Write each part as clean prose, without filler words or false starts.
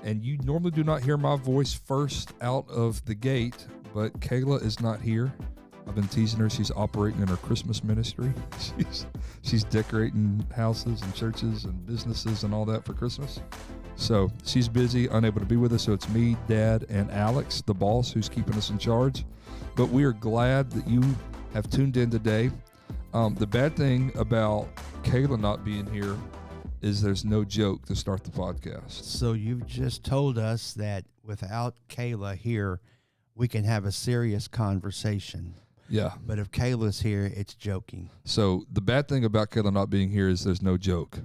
And you normally do not hear my voice first out of the gate, but Kayla is not here. I've been teasing her. She's operating in her Christmas ministry. She's decorating houses and churches and businesses and all that for Christmas. So she's busy, unable to be with us. So it's me, Dad, and Alex, the boss, who's keeping us in charge. But we are glad that you have tuned in today. The bad thing about Kayla not being here is there's no joke to start the podcast. So you've just told us that without Kayla here, we can have a serious conversation. Yeah. But if Kayla's here, it's joking. So the bad thing about Kayla not being here is there's no joke.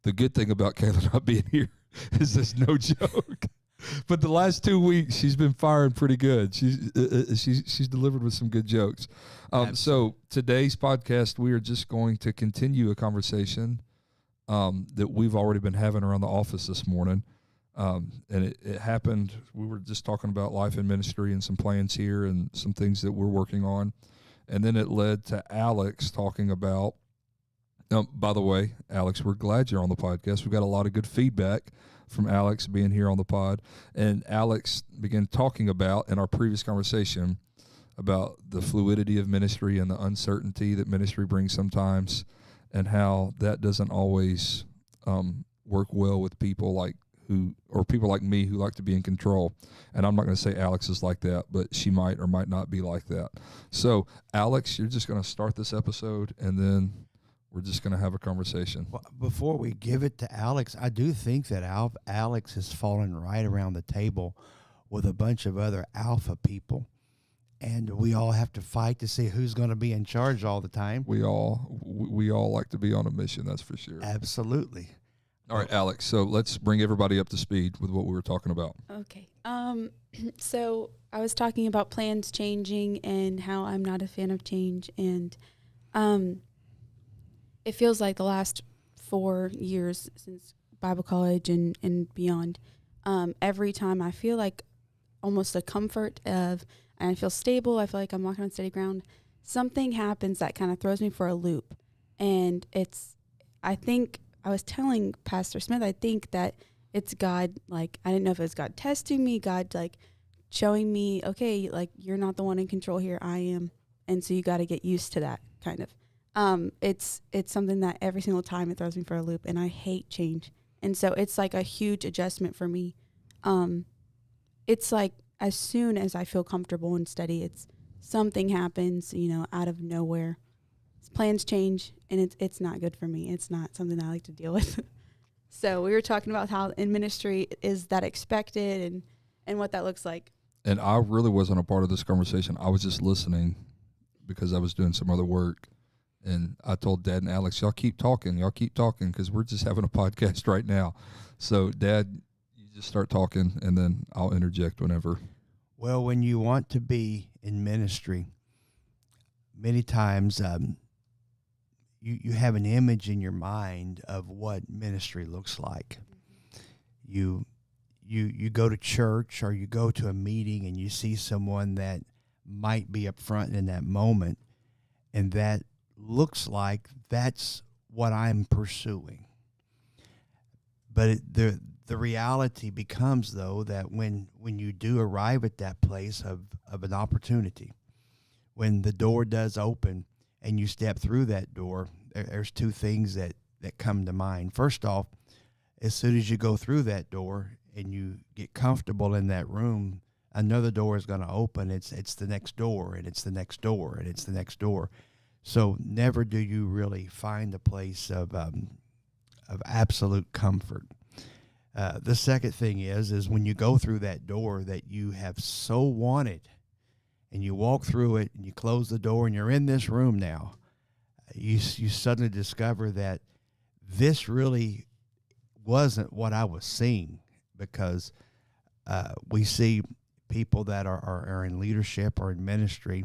The good thing about Kayla not being here is there's no joke. But the last 2 weeks, she's been firing pretty good. She's delivered with some good jokes. So today's podcast, we are just going to continue a conversation that we've already been having around the office this morning. And it happened, we were just talking about life and ministry and some plans here and some things that we're working on. And then it led to Alex talking about, by the way, Alex, we're glad you're on the podcast. We got a lot of good feedback from Alex being here on the pod. And Alex began talking about, in our previous conversation, about the fluidity of ministry and the uncertainty that ministry brings sometimes, and how that doesn't always work well with people like me who like to be in control. And I'm not going to say Alex is like that, but she might or might not be like that. So, Alex, you're just going to start this episode, and then we're just going to have a conversation. Well, before we give it to Alex, I do think that Alex has fallen right around the table with a bunch of other alpha people. And we all have to fight to see who's going to be in charge all the time. We all like to be on a mission, that's for sure. Absolutely. All right, Alex, so let's bring everybody up to speed with what we were talking about. Okay. So I was talking about plans changing and how I'm not a fan of change. And it feels like the last 4 years since Bible college and beyond, every time I feel like almost a comfort of, and I feel stable, I feel like I'm walking on steady ground, something happens that kind of throws me for a loop. And I think, I was telling Pastor Smith, I think that it's God, like, I didn't know if it was God testing me, God, like, showing me, okay, like, you're not the one in control here, I am. And so you got to get used to that, kind of. It's something that every single time it throws me for a loop, and I hate change. And so it's like a huge adjustment for me. It's like as soon as I feel comfortable and steady, something happens, out of nowhere. Plans change, and it's not good for me. It's not something I like to deal with. So we were talking about how in ministry is that expected and what that looks like. And I really wasn't a part of this conversation. I was just listening because I was doing some other work. And I told Dad and Alex, y'all keep talking, because we're just having a podcast right now. So, Dad, you just start talking, and then I'll interject whenever. Well, when you want to be in ministry, many times you have an image in your mind of what ministry looks like. You go to church or you go to a meeting and you see someone that might be up front in that moment, and that looks like that's what I'm pursuing. But the reality becomes, though, that when you do arrive at that place of an opportunity, when the door does open and you step through that door, there's two things that come to mind. First off, as soon as you go through that door and you get comfortable in that room, another door is going to open. It's the next door, and it's the next door, and it's the next door. So never do you really find a place of absolute comfort. The second thing is when you go through that door that you have so wanted, and you walk through it and you close the door and you're in this room now, you suddenly discover that this really wasn't what I was seeing, because we see people that are in leadership or in ministry.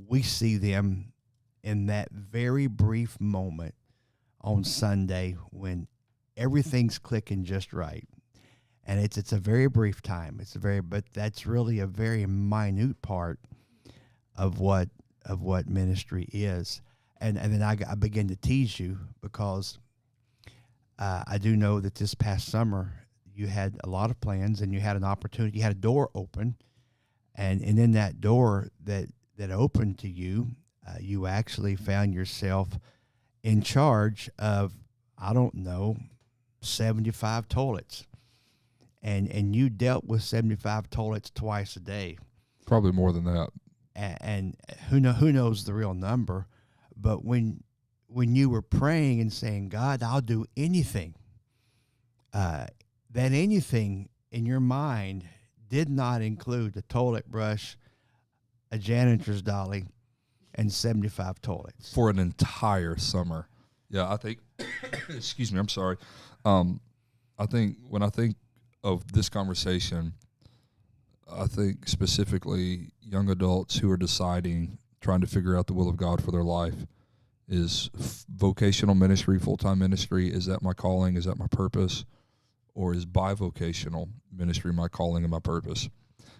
We see them in that very brief moment on Sunday when everything's clicking just right. And it's a very brief time. But that's really a very minute part of what ministry is. And then I begin to tease you because I do know that this past summer you had a lot of plans, and you had an opportunity. You had a door open, and in that door that opened to you, you actually found yourself in charge of, I don't know, 75 toilets, and you dealt with 75 toilets twice a day. Probably more than that. And who knows the real number, but when you were praying and saying, God, I'll do anything, that anything in your mind did not include a toilet brush, a janitor's dolly, and 75 toilets For an entire summer. Yeah, I think, excuse me, I'm sorry. I think when I think of this conversation, I think specifically young adults who are deciding, trying to figure out the will of God for their life. Is vocational ministry, full-time ministry, is that my calling, is that my purpose? Or is bivocational ministry my calling and my purpose?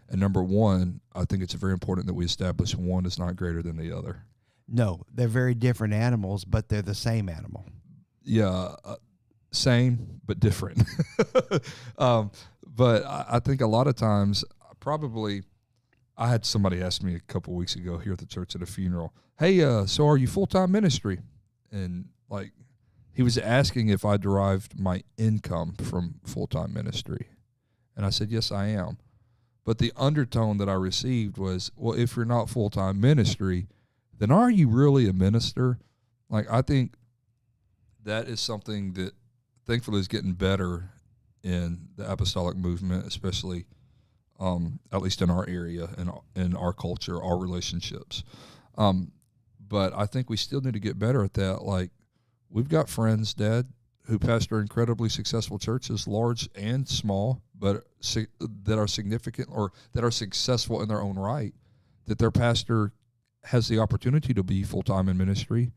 And number one, I think it's very important that we establish one is not greater than the other. No, they're very different animals, but they're the same animal. Yeah, same but different. But I think a lot of times, probably, I had somebody ask me a couple weeks ago here at the church at a funeral, hey, so are you full-time ministry? And like, he was asking if I derived my income from full-time ministry. And I said, yes, I am. But the undertone that I received was, well, if you're not full-time ministry, then are you really a minister? Like, I think that is something that thankfully is getting better in the apostolic movement, especially at least in our area and in our culture, our relationships. But I think we still need to get better at that. Like, we've got friends, Dad, who pastor incredibly successful churches, large and small, but that are significant or that are successful in their own right, that their pastor has the opportunity to be full-time in ministry,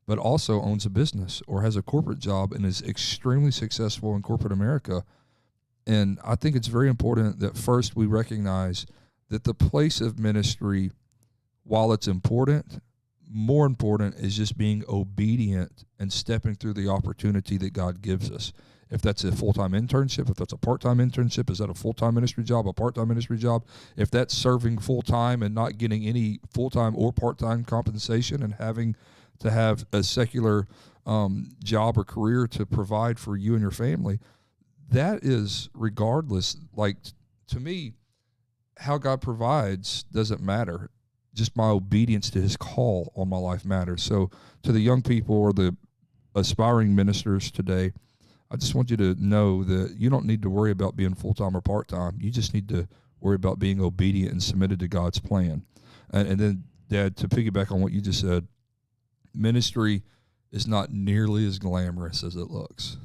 but also owns a business or has a corporate job and is extremely successful in corporate America. And I think it's very important that first we recognize that the place of ministry, while it's important, more important is just being obedient and stepping through the opportunity that God gives us. If that's a full-time internship, if that's a part-time internship, is that a full-time ministry job, a part-time ministry job? If that's serving full-time and not getting any full-time or part-time compensation and having to have a secular job or career to provide for you and your family, that is regardless. Like, to me, how God provides doesn't matter. Just my obedience to his call on my life matters. So to the young people or the aspiring ministers today, I just want you to know that you don't need to worry about being full-time or part-time. You just need to worry about being obedient and submitted to God's plan. And then, Dad, to piggyback on what you just said, ministry is not nearly as glamorous as it looks.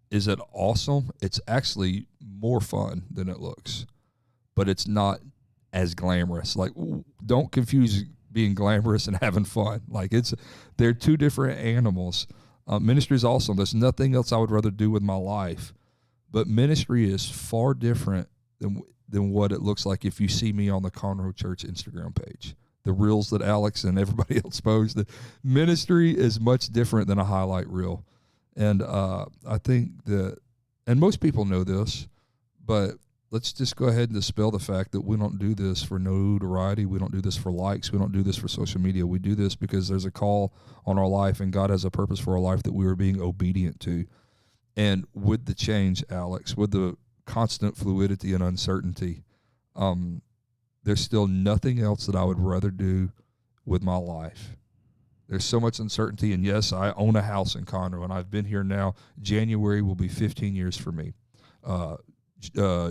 Is it awesome? It's actually more fun than it looks, but it's not as glamorous. Like, don't confuse being glamorous and having fun. Like, they're two different animals. Ministry is awesome. There's nothing else I would rather do with my life, but ministry is far different than what it looks like if you see me on the Conroe Church Instagram page. The reels that Alex and everybody else posts. The ministry is much different than a highlight reel. And I think that, and most people know this, but let's just go ahead and dispel the fact that we don't do this for notoriety. We don't do this for likes. We don't do this for social media. We do this because there's a call on our life, and God has a purpose for our life that we are being obedient to. And with the change, Alex, with the constant fluidity and uncertainty, there's still nothing else that I would rather do with my life. There's so much uncertainty, and yes, I own a house in Conroe, and I've been here now. January will be 15 years for me.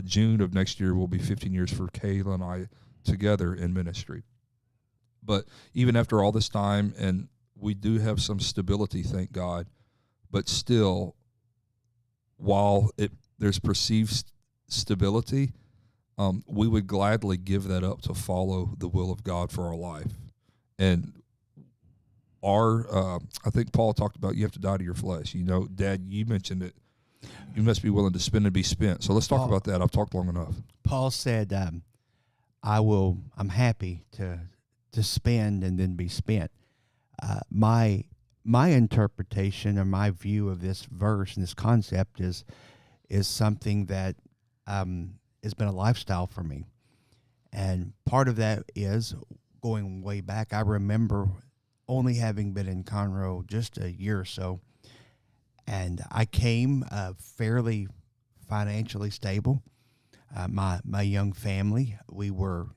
June of next year will be 15 years for Kayla and I together in ministry. But even after all this time, and we do have some stability, thank God, but still, while there's perceived stability, we would gladly give that up to follow the will of God for our life. And I think Paul talked about you have to die to your flesh. You know, Dad, you mentioned it. You must be willing to spend and be spent. So let's talk about that. I've talked long enough. Paul said, I'm happy to spend and then be spent. My interpretation or my view of this verse and this concept is is something that has been a lifestyle for me. And part of that is going way back. I remember only having been in Conroe just a year or so, and I came fairly financially stable. My young family, we were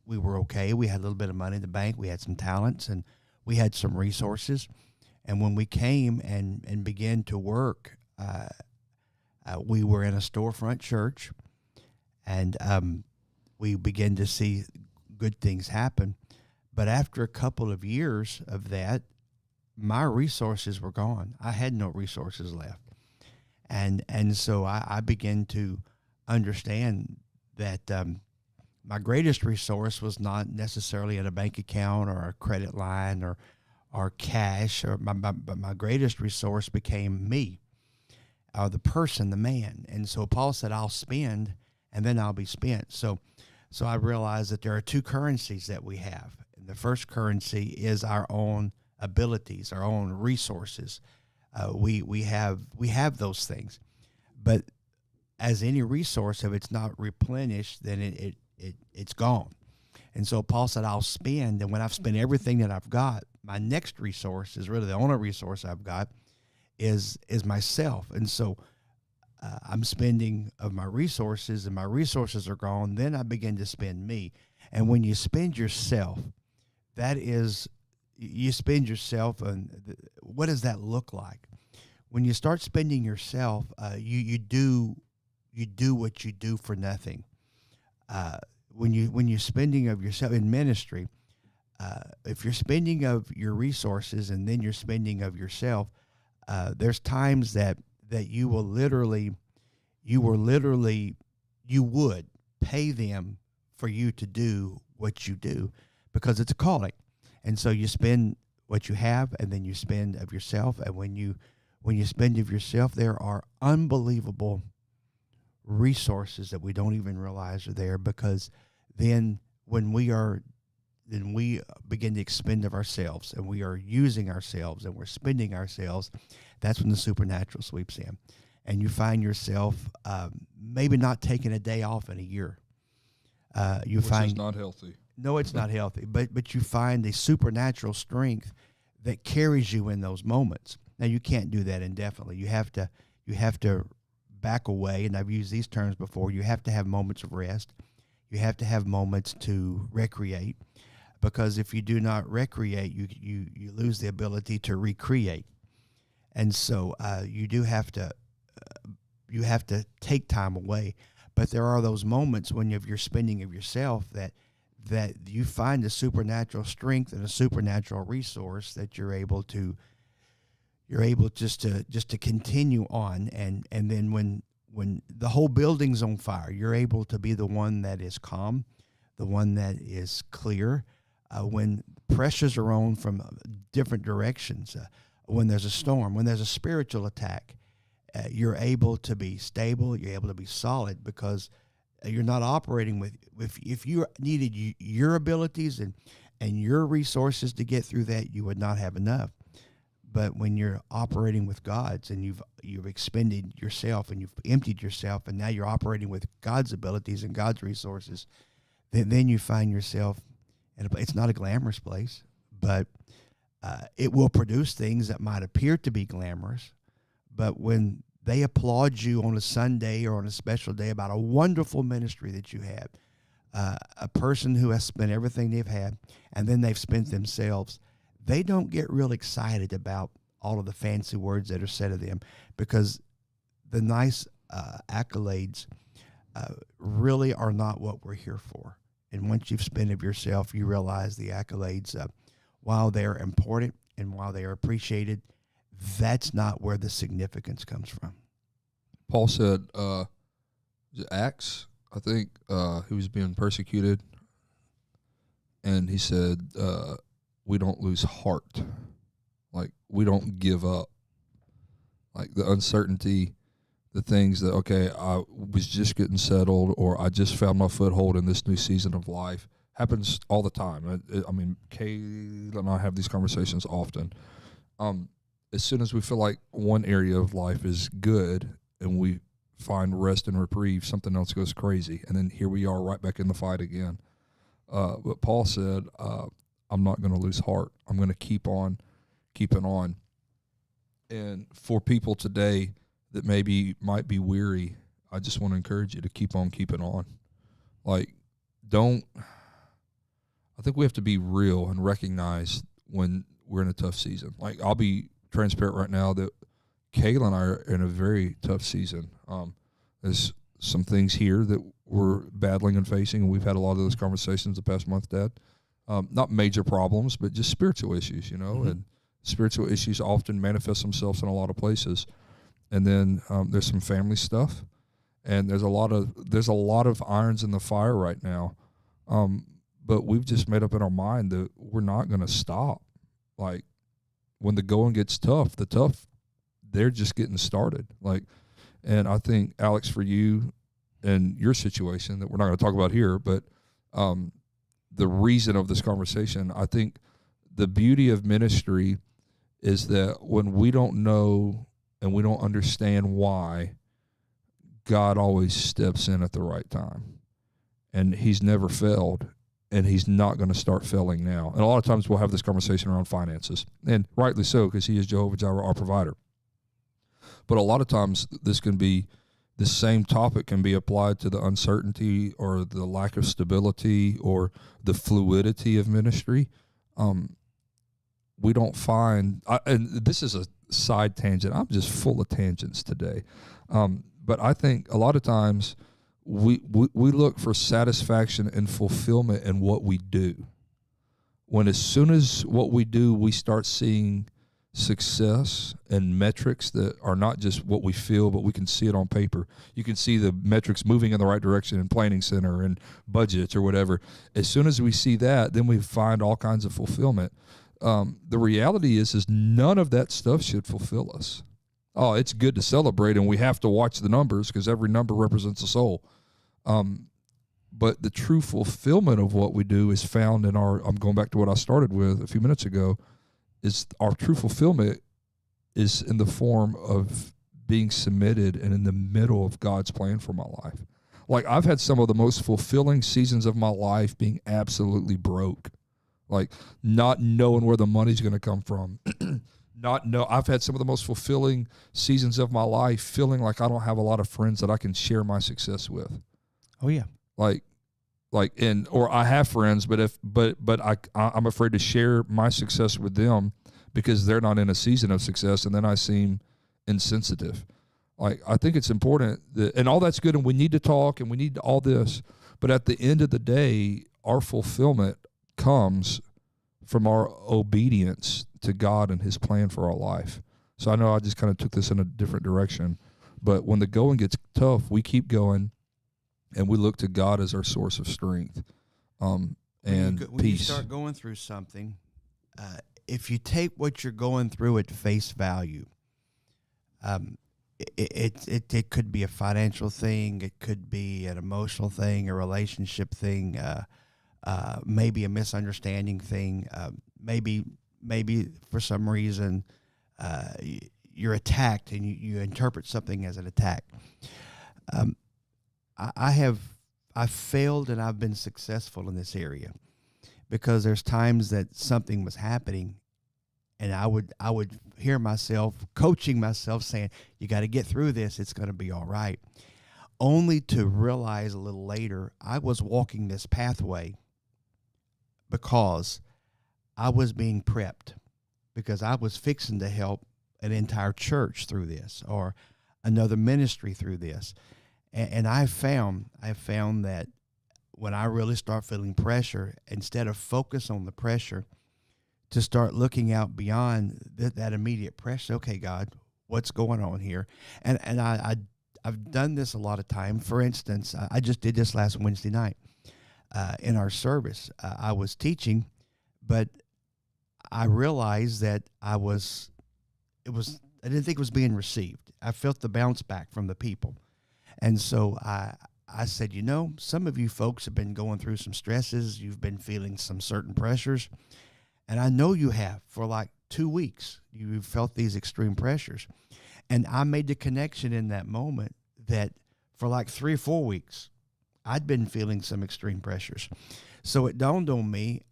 okay. We had a little bit of money in the bank. We had some talents, and we had some resources. And when we came and began to work, we were in a storefront church, and we began to see good things happen. But after a couple of years of that, my resources were gone. I had no resources left. And so I began to understand that my greatest resource was not necessarily in a bank account or a credit line or cash, but my greatest resource became me, the person, the man. And so Paul said, I'll spend and then I'll be spent. So I realized that there are two currencies that we have. And the first currency is our own abilities, our own resources. We have those things, but as any resource, if it's not replenished, then it's gone. And so Paul said, I'll spend, and when I've spent everything that I've got, my next resource is really the only resource I've got is myself. And so I'm spending of my resources, and my resources are gone. Then I begin to spend me. And when you spend yourself, that is, you spend yourself, and what does that look like? When you start spending yourself, you do what you do for nothing. When you're spending of yourself in ministry, if you're spending of your resources and then you're spending of yourself, there's times that you would pay them for you to do what you do, because it's a calling. And so you spend what you have, and then you spend of yourself. And when you spend of yourself, there are unbelievable resources that we don't even realize are there, because then when we begin to expend of ourselves, and we are using ourselves, and we're spending ourselves, that's when the supernatural sweeps in. And you find yourself maybe not taking a day off in a year. Which is not healthy. No, it's not healthy. But you find a supernatural strength that carries you in those moments. Now, you can't do that indefinitely. You have to back away, and I've used these terms before. You have to have moments of rest. You have to have moments to recreate, because if you do not recreate, you lose the ability to recreate. And so you have to take time away. But there are those moments when you're spending of yourself that you find a supernatural strength and a supernatural resource that you're able to just to continue on, and then when the whole building's on fire, you're able to be the one that is calm, the one that is clear. When pressures are on from different directions, when there's a storm, when there's a spiritual attack, you're able to be stable, you're able to be solid, because you're not operating with, if you needed your abilities and your resources to get through that, you would not have enough. But when you're operating with God's, and you've expended yourself and you've emptied yourself, and now you're operating with God's abilities and God's resources, then you find yourself in it's not a glamorous place, but it will produce things that might appear to be glamorous. But when they applaud you on a Sunday or on a special day about a wonderful ministry that you have, a person who has spent everything they've had, and then they've spent themselves, they don't get real excited about all of the fancy words that are said of them, because the nice accolades really are not what we're here for. And once you've spent of yourself, you realize the accolades, while they're important and while they are appreciated, that's not where the significance comes from. Paul said, Acts, I think, he was being persecuted, and he said, we don't lose heart. Like, we don't give up. Like, the uncertainty, the things that, okay, I was just getting settled, or I just found my foothold in this new season of life, happens all the time. I mean, Kayla and I have these conversations often. As soon as we feel like one area of life is good, and we find rest and reprieve, something else goes crazy, and then here we are right back in the fight again. But Paul said, I'm not going to lose heart. I'm going to keep on keeping on. And for people today that maybe might be weary, I just want to encourage you to keep on keeping on. Like, I think we have to be real and recognize when we're in a tough season. Like, I'll be transparent right now that Kayla and I are in a very tough season. There's some things here that we're battling and facing, and we've had a lot of those conversations the past month, Dad. Not major problems, but just spiritual issues, and spiritual issues often manifest themselves in a lot of places. And then there's some family stuff, and there's a lot of irons in the fire right now. But we've just made up in our mind that we're not going to stop. Like, when the going gets tough, they're just getting started. Like, and I think, Alex, for you and your situation that we're not going to talk about here, but the reason of this conversation, I think the beauty of ministry is that when we don't know and we don't understand why, God always steps in at the right time. And he's never failed, and he's not going to start failing now. And a lot of times we'll have this conversation around finances, and rightly so, because he is Jehovah Jireh, our provider. But a lot of times the same topic can be applied to the uncertainty or the lack of stability or the fluidity of ministry. We don't find, and this is a side tangent. I'm just full of tangents today. But I think a lot of times we look for satisfaction and fulfillment in what we do. When as soon as what we do, we start seeing success and metrics that are not just what we feel, but we can see it on paper. You can see the metrics moving in the right direction in planning center and budgets or whatever. As soon as we see that, then we find all kinds of fulfillment. The reality is none of that stuff should fulfill us. Oh, it's good to celebrate, and we have to watch the numbers because every number represents a soul. But the true fulfillment of what we do is found in I'm going back to what I started with a few minutes ago, is our true fulfillment is in the form of being submitted and in the middle of God's plan for my life. Like, I've had some of the most fulfilling seasons of my life being absolutely broke, like not knowing where the money's going to come from. I've had some of the most fulfilling seasons of my life feeling like I don't have a lot of friends that I can share my success with. Oh yeah. Or I have friends, but I'm afraid to share my success with them because they're not in a season of success, and then I seem insensitive. Like, I think it's important that, and all that's good, and we need to talk, and we need all this, but at the end of the day, our fulfillment comes from our obedience to God and his plan for our life. So I know I just kind of took this in a different direction, but when the going gets tough, we keep going, and we look to God as our source of strength and when peace. You start going through something, if you take what you're going through at face value, it could be a financial thing, it could be an emotional thing, a relationship thing, maybe a misunderstanding thing, maybe for some reason you're attacked and you interpret something as an attack. I've failed and I've been successful in this area because there's times that something was happening and I would hear myself coaching myself saying, you got to get through this. It's going to be all right. Only to realize a little later I was walking this pathway because I was being prepped, because I was fixing to help an entire church through this or another ministry through this. And I found that when I really start feeling pressure, instead of focus on the pressure, to start looking out beyond that immediate pressure. Okay, God, what's going on here? And I've done this a lot of time. For instance, I just did this last Wednesday night in our service. I was teaching, but I realized that I didn't think it was being received. I felt the bounce back from the people. And so I said, some of you folks have been going through some stresses. You've been feeling some certain pressures. And I know you have for like 2 weeks. You've felt these extreme pressures. And I made the connection in that moment that for like 3 or 4 weeks, I'd been feeling some extreme pressures. So it dawned on me,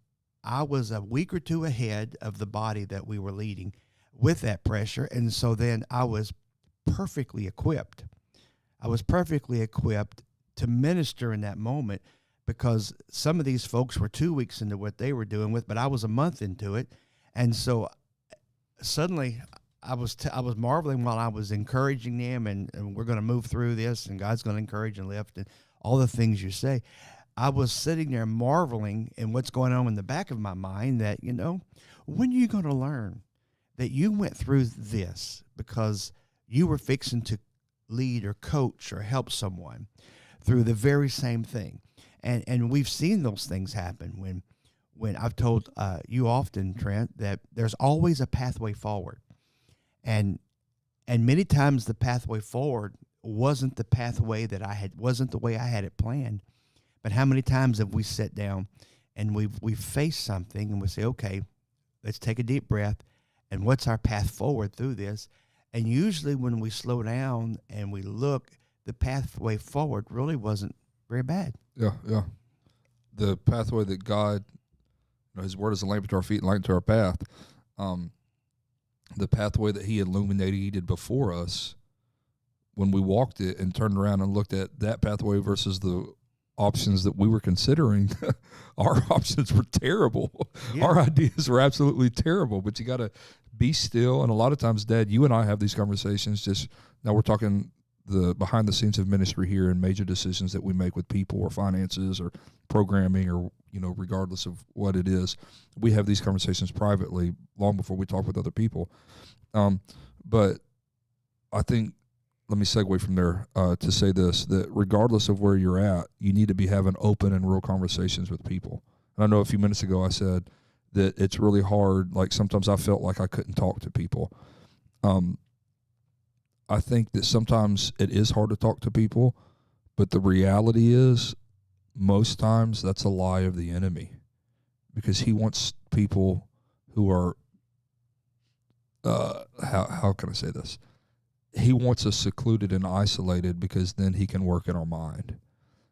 I was a week or two ahead of the body that we were leading with that pressure. And so then I was perfectly equipped. I was perfectly equipped to minister in that moment, because some of these folks were 2 weeks into what they were doing with, but I was a month into it. And so suddenly I was marveling while I was encouraging them, and we're going to move through this, and God's going to encourage and lift, and all the things you say. I was sitting there marveling in what's going on in the back of my mind that, when are you going to learn that you went through this because you were fixing to lead or coach or help someone through the very same thing? And we've seen those things happen when I've told you often, Trent, that there's always a pathway forward. And many times the pathway forward wasn't the pathway wasn't the way I had it planned. But how many times have we sat down and we've faced something and we say, okay, let's take a deep breath, and what's our path forward through this? And usually when we slow down and we look, the pathway forward really wasn't very bad. Yeah. The pathway that God, His word is a lamp to our feet and light to our path. The pathway that He illuminated before us, when we walked it and turned around and looked at that pathway versus the options that we were considering, our options were terrible. Yeah. Our ideas were absolutely terrible, but you got to be still. And a lot of times, Dad, you and I have these conversations. Just now we're talking the behind the scenes of ministry here and major decisions that we make with people or finances or programming or, regardless of what it is. We have these conversations privately long before we talk with other people. But I think, let me segue from there to say this, that regardless of where you're at, you need to be having open and real conversations with people. And I know a few minutes ago I said that it's really hard. Like sometimes I felt like I couldn't talk to people. I think that sometimes it is hard to talk to people, but the reality is most times that's a lie of the enemy, because he wants people who are, how can I say this? He wants us secluded and isolated, because then he can work in our mind.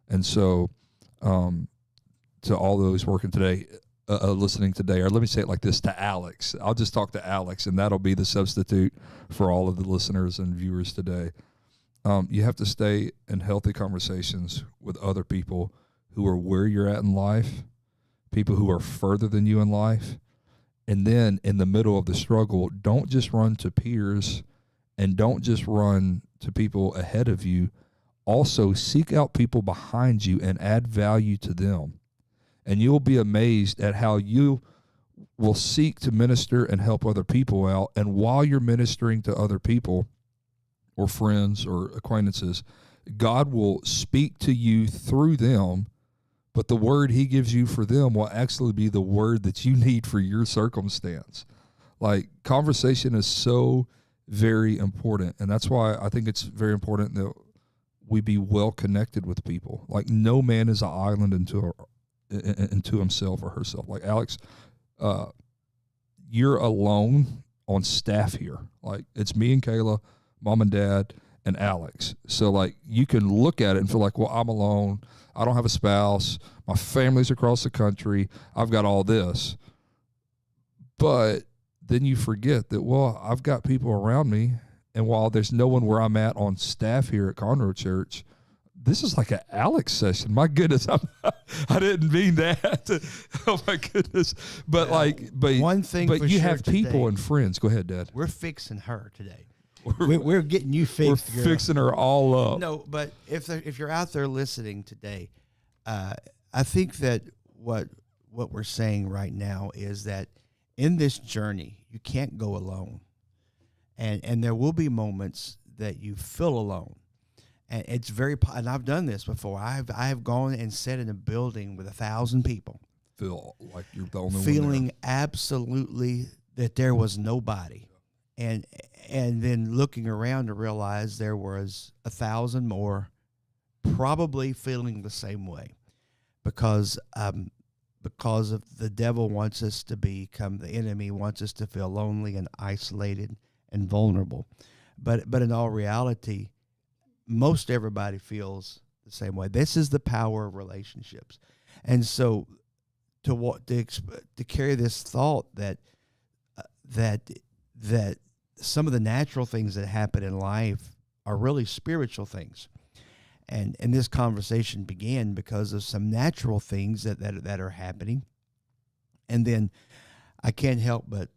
And so to all those working today, listening today, or let me say it like this, to Alex. I'll just talk to Alex, and that'll be the substitute for all of the listeners and viewers today. You have to stay in healthy conversations with other people who are where you're at in life, people who are further than you in life. And then in the middle of the struggle, don't just run to peers and don't just run to people ahead of you. Also seek out people behind you and add value to them. And you'll be amazed at how you will seek to minister and help other people out. And while you're ministering to other people or friends or acquaintances, God will speak to you through them, but the word he gives you for them will actually be the word that you need for your circumstance. Like, conversation is so very important. And that's why I think it's very important that we be well connected with people. Like, no man is an island into himself or herself. Like, Alex, you're alone on staff here. Like, it's me and Kayla, mom and dad, and Alex. So, like, you can look at it and feel like, well, I'm alone. I don't have a spouse. My family's across the country. I've got all this. But then you forget that, well, I've got people around me. And while there's no one where I'm at on staff here at Conroe Church, this is like an Alex session. My goodness, I didn't mean that. Oh my goodness! But one thing, but you sure have people today, and friends. Go ahead, Dad. We're fixing her today. We're getting you fixed. We're fixing her all up. No, but if you're out there listening today, I think that what we're saying right now is that in this journey you can't go alone, and there will be moments that you feel alone. And it's and I've done this before. I have gone and sat in a building with 1,000 people. Feel like you're the only one feeling absolutely that there was nobody. And then looking around to realize there was 1,000 more probably feeling the same way, because of the devil wants us to become, the enemy wants us to feel lonely and isolated and vulnerable. But in all reality, most everybody feels the same way. This is the power of relationships. And so to carry this thought that that some of the natural things that happen in life are really spiritual things. And this conversation began because of some natural things that are happening. And then I can't help but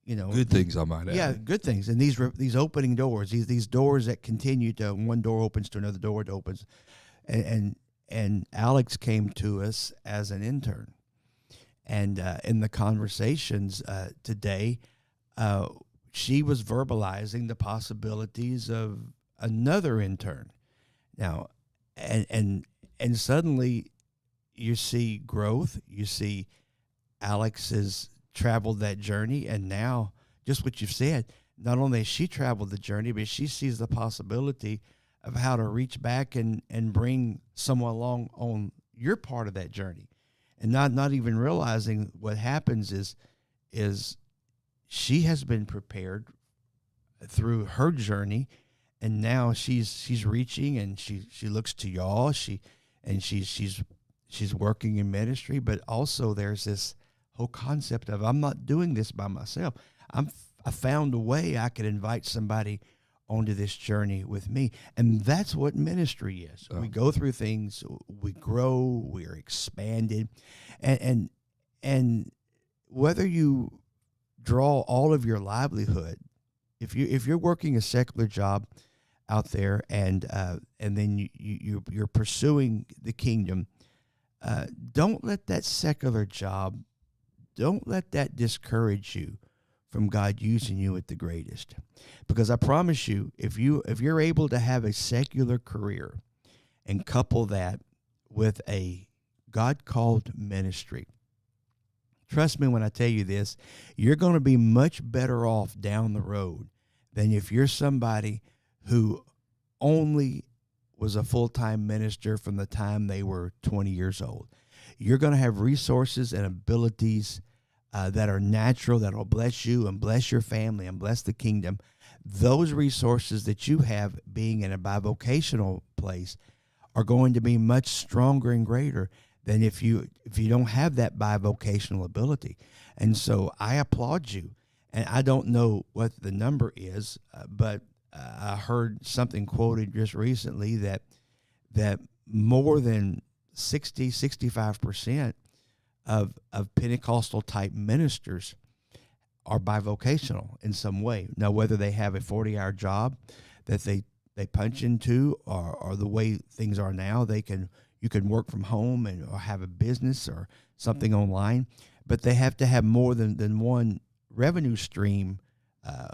good things, I might add. Yeah, good things. And these opening doors, these doors that continue to, one door opens to another door, it opens. And Alex came to us as an intern. And in the conversations today, she was verbalizing the possibilities of another intern. Now, and suddenly you see growth. You see Alex has traveled that journey, and now just what you've said, not only has she traveled the journey, but she sees the possibility of how to reach back and bring someone along on your part of that journey, and not even realizing what happens is she has been prepared through her journey, and now she's reaching, and she looks to y'all. She's working in ministry, but also there's this whole concept of, I'm not doing this by myself. I found a way I could invite somebody onto this journey with me. And that's what ministry is. We go through things, we grow, we're expanded. And whether you draw all of your livelihood, if you're working a secular job out there, and then you're pursuing the kingdom, don't let that secular job, don't let that discourage you from God using you at the greatest. Because I promise you, if you're able to have a secular career and couple that with a God-called ministry, trust me when I tell you this, you're going to be much better off down the road than if you're somebody who only was a full-time minister from the time they were 20 years old. You're going to have resources and abilities that are natural, that will bless you and bless your family and bless the kingdom. Those resources that you have being in a bivocational place are going to be much stronger and greater than if you don't have that bivocational ability. And so I applaud you. And I don't know what the number is, but I heard something quoted just recently that more than 65% of Pentecostal type ministers are bivocational in some way. Now, whether they have a 40-hour job that they punch into, or the way things are now, you can work from home or have a business or something online, but they have to have more than one revenue stream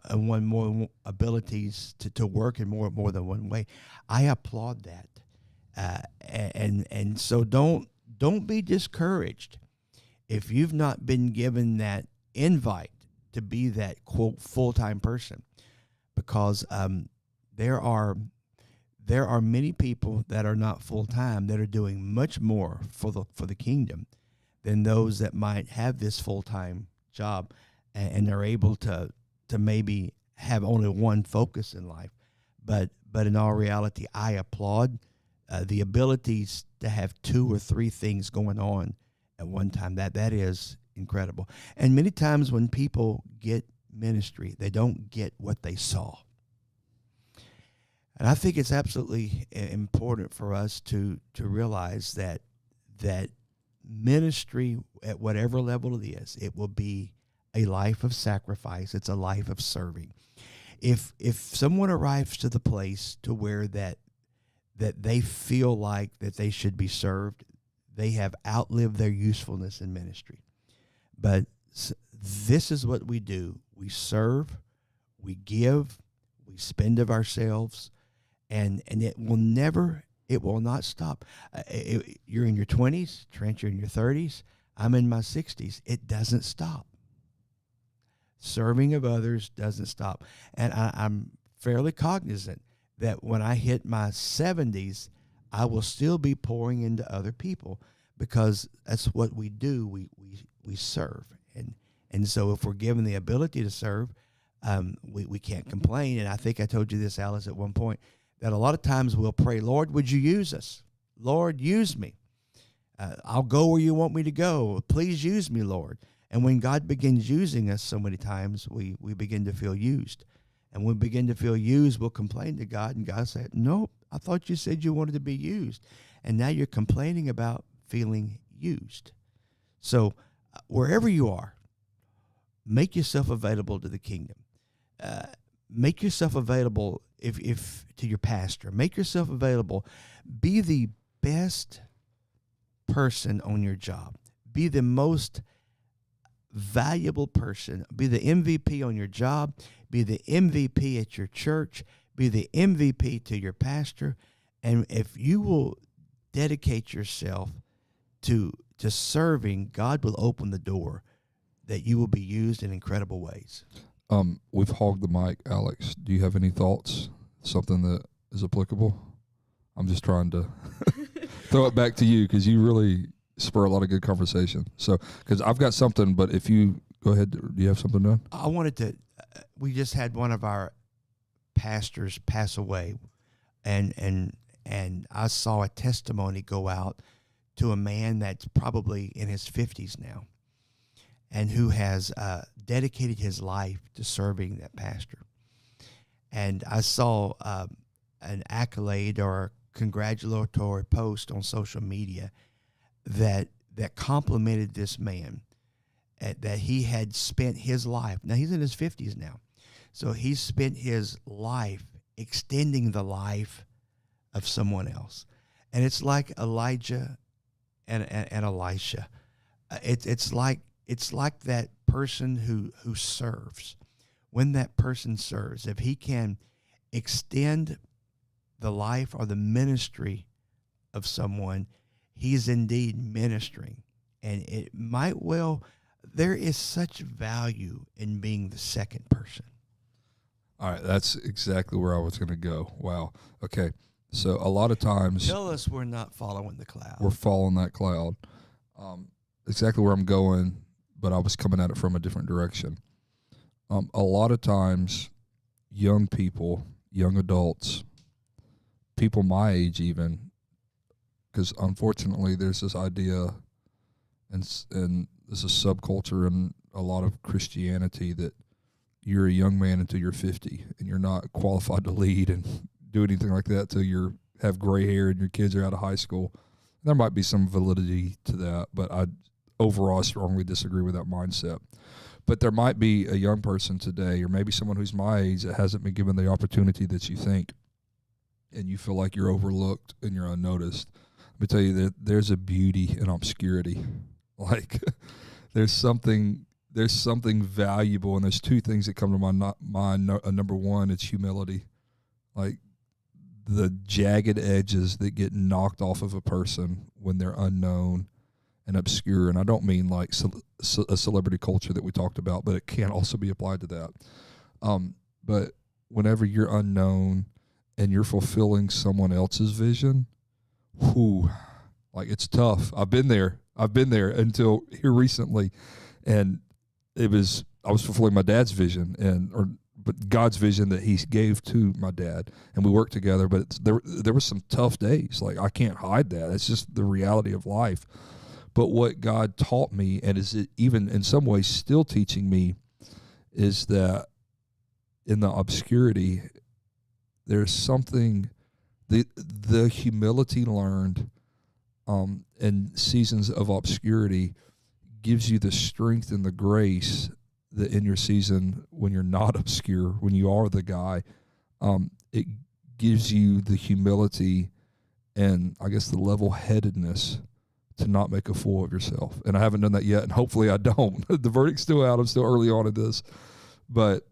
and one more abilities to work in more than one way. I applaud that, and so don't be discouraged if you've not been given that invite to be that, quote, full-time person, because there are many people that are not full-time that are doing much more for the kingdom than those that might have this full-time job and are able to maybe have only one focus in life. But in all reality, I applaud the abilities to have 2 or 3 things going on at one time. That is incredible. And many times when people get ministry, they don't get what they saw. And I think it's absolutely important for us to realize that ministry, at whatever level it is, it will be a life of sacrifice. It's a life of serving. If someone arrives to the place to where that they feel like that they should be served, they have outlived their usefulness in ministry. But this is what we do. We serve, we give, we spend of ourselves, and it will not stop. You're in your 20s, Trent, you're in your 30s, I'm in my 60s. It doesn't stop. Serving of others doesn't stop. And I'm fairly cognizant that when I hit my 70s, I will still be pouring into other people, because that's what we do. We serve. And so if we're given the ability to serve, we can't complain. And I think I told you this, Alice, at one point, that a lot of times we'll pray, Lord, would you use us? Lord, use me. I'll go where you want me to go. Please use me, Lord. And when God begins using us so many times, we begin to feel used. And when we begin to feel used, we'll complain to God, and God said, nope, I thought you said you wanted to be used. And now you're complaining about feeling used. So wherever you are, make yourself available to the kingdom. Make yourself available if to your pastor. Make yourself available. Be the best person on your job. Be the most valuable person. Be the MVP on your job. Be the MVP at your church. Be the MVP to your pastor. And if you will dedicate yourself to serving, God will open the door that you will be used in incredible ways. We've hogged the mic, Alex. Do you have any thoughts? Something that is applicable? I'm just trying to throw it back to you because you really spur a lot of good conversation. So, because I've got something, but if you go ahead, do you have something done? I wanted to. We just had one of our pastors pass away, and I saw a testimony go out to a man that's probably in his 50s now, and who has dedicated his life to serving that pastor. And I saw an accolade or a congratulatory post on social media that complimented this man, that he had spent his life. Now, he's in his 50s now. So he's spent his life extending the life of someone else. And it's like Elijah and Elisha. It's like that person who serves. When that person serves, if he can extend the life or the ministry of someone, he's indeed ministering. And it might well, there is such value in being the second person. All right, that's exactly where I was going to go. Wow. Okay. So a lot of times, Tell us we're not following the cloud. we're following that cloud. Exactly where I'm going, but I was coming at it from a different direction. A lot of times, young people, young adults, people my age even, because unfortunately there's this idea and there's a subculture in a lot of Christianity that you're a young man until you're 50 and you're not qualified to lead and do anything like that till you have gray hair and your kids are out of high school. There might be some validity to that, but I overall strongly disagree with that mindset. But there might be a young person today, or maybe someone who's my age that hasn't been given the opportunity that you think, and you feel like you're overlooked and you're unnoticed. Let me tell you that there's a beauty in obscurity. Like there's something valuable, and there's two things that come to my mind. Number one, it's humility. Like the jagged edges that get knocked off of a person when they're unknown and obscure. And I don't mean like a celebrity culture that we talked about, but it can also be applied to that. But whenever you're unknown and you're fulfilling someone else's vision, like it's tough. I've been there until here recently. And I was fulfilling my dad's vision but God's vision that he gave to my dad, and we worked together. But there were some tough days. Like I can't hide that. It's just the reality of life. But what God taught me, and is it even in some ways still teaching me, is that in the obscurity, there's something, the humility learned in seasons of obscurity gives you the strength and the grace that in your season when you're not obscure, when you are the guy, it gives you the humility and I guess the level-headedness to not make a fool of yourself. And I haven't done that yet, and hopefully I don't. The verdict's still out. I'm still early on in this. But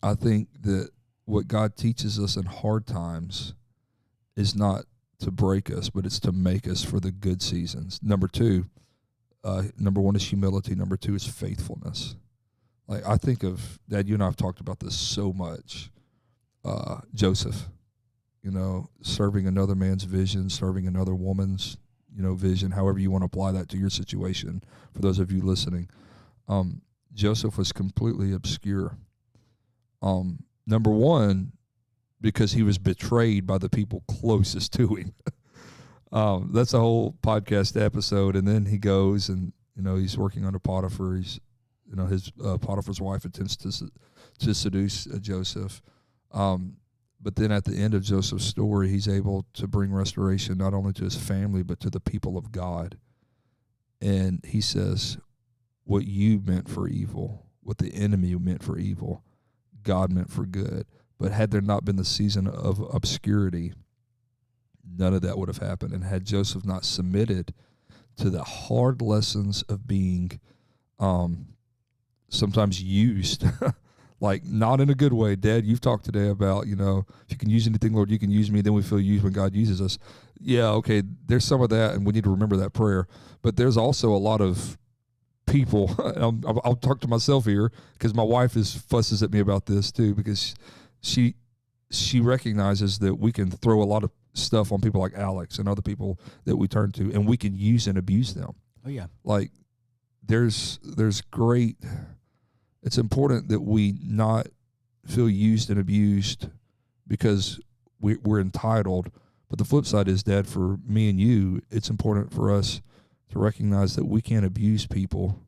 I think that what God teaches us in hard times is not to break us, but it's to make us for the good seasons. Number one is humility. Number two is faithfulness. Like I think of, Dad, you and I have talked about this so much. Joseph, serving another man's vision, serving another woman's, vision, however you want to apply that to your situation. For those of you listening, Joseph was completely obscure. Number one, because he was betrayed by the people closest to him. That's a whole podcast episode. And then he goes and, he's working under Potiphar. He's, his Potiphar's wife attempts to seduce Joseph. But then at the end of Joseph's story, he's able to bring restoration not only to his family, but to the people of God. And he says, what you meant for evil, what the enemy meant for evil, God meant for good. But had there not been the season of obscurity, none of that would have happened. And had Joseph not submitted to the hard lessons of being sometimes used, like not in a good way. Dad, you've talked today about, if you can use anything, Lord, you can use me. Then we feel used when God uses us. Yeah, okay, there's some of that, and we need to remember that prayer. But there's also a lot of people, I'll talk to myself here because my wife fusses at me about this too, because she recognizes that we can throw a lot of stuff on people like Alex and other people that we turn to, and we can use and abuse them. Oh yeah. Like there's great, it's important that we not feel used and abused because we're entitled. But the flip side is, Dad, for me and you, it's important for us to recognize that we can't abuse people.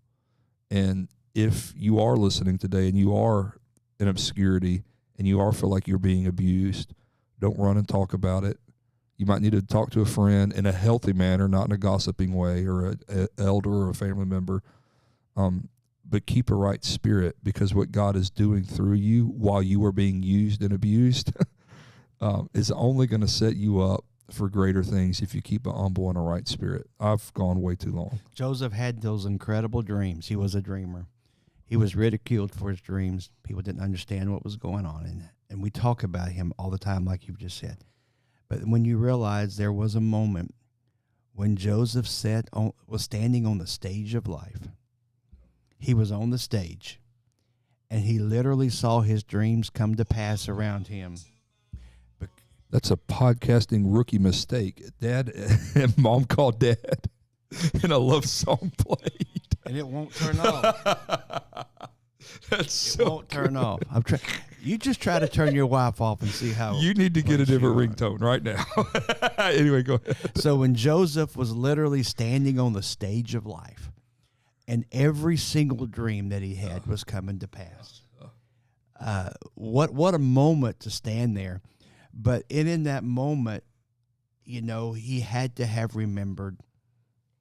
And if you are listening today and you are in obscurity and you feel like you're being abused, don't run and talk about it. You might need to talk to a friend in a healthy manner, not in a gossiping way, or an elder or a family member. But keep a right spirit, because what God is doing through you while you are being used and abused is only going to set you up for greater things if you keep a humble and a right spirit. I've gone way too long. Joseph had those incredible dreams. He was a dreamer. He was ridiculed for his dreams. People didn't understand what was going on. And we talk about him all the time, like you've just said. But when you realize there was a moment when Joseph was standing on the stage of life, he was on the stage, and he literally saw his dreams come to pass around him. That's a podcasting rookie mistake. Dad and Mom called Dad, and a love song played. And it won't turn off. It won't turn off. You just try to turn your wife off and see how. You need to get a different ringtone right now. Anyway, go ahead. So when Joseph was literally standing on the stage of life, and every single dream that he had was coming to pass. What a moment to stand there. But in that moment, he had to have remembered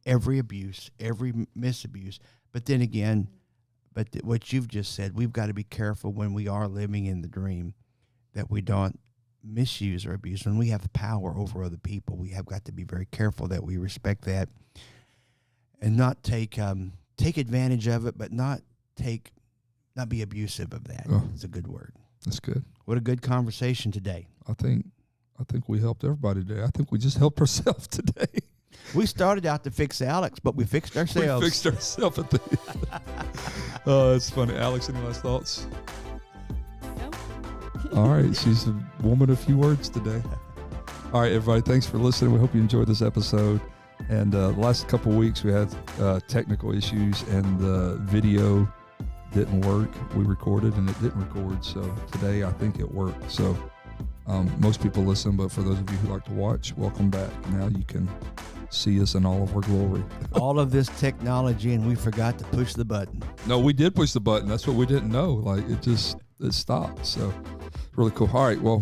every abuse, every misabuse. But then again, what you've just said, we've got to be careful when we are living in the dream that we don't misuse or abuse. When we have power over other people, we have got to be very careful that we respect that and not take advantage of it, but not be abusive of that. Oh, it's a good word. That's good. What a good conversation today. I think we helped everybody today. I think we just helped ourselves today. We started out to fix Alex, but we fixed ourselves. We fixed ourselves at the end. Oh, that's funny. Alex, any last thoughts? Nope. All right. She's a woman of few words today. All right, everybody. Thanks for listening. We hope you enjoyed this episode. And the last couple of weeks, we had technical issues, and the video didn't work. We recorded, and it didn't record. So today, I think it worked. So most people listen, but for those of you who like to watch, welcome back. Now you can see us in all of our glory. All of this technology, and we forgot to push the button. No, we did push the button. That's what we didn't know. Like it stopped. So really cool. All right. Well,